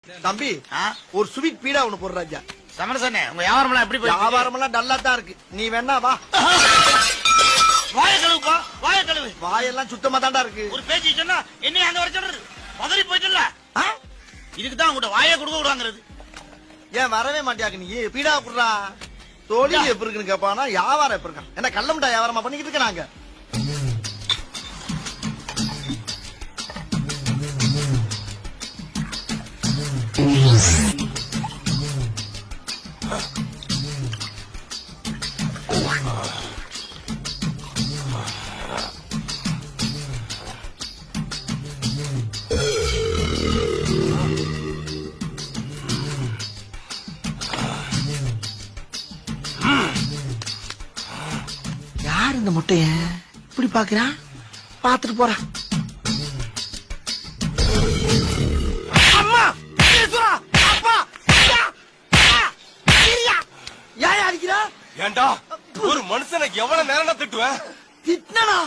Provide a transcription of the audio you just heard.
தம்பி ஒரு ஸ்வீட் பீடா ஒண்ணு போடுறாஜா. சமரசனே உங்க வியாபாரம் எல்லாம் எப்படி போய்? வியாபாரம் எல்லாம் டல்லா தான் இருக்கு. நீ வேணா வா. வாய கழுவுப்பா, வாய கழுவு. வாயெல்லாம் சுத்தமா தான்டா இருக்கு. ஒரு பேச்சு சொன்னா என்ன அங்க வர சொல்றது? பதறி போயிட்டல. இதுக்கு தான் உங்க வாயை கொடுக்க விடுவாங்கிறது. ஏன் வரவே மாட்டியாக்கு நீ? பீடா குடுறா. தொழில் எப்படி இருக்குன்னு கேப்பானா, வியாபாரம் எப்படி இருக்கா? என்ன கள்ள முட்டா வியாபாரமா பண்ணிக்கிட்டு இருக்க நாங்க? யார் இந்த முட்டைய இப்படி பாக்குறான்? பாத்துட்டு போறான். அம்மா, அப்பா, ஏன் அடிக்கிறா? ஏண்டா ஒரு மனுஷனை எவ்வளவு நேரம் திட்டுவேன்? திட்னனா?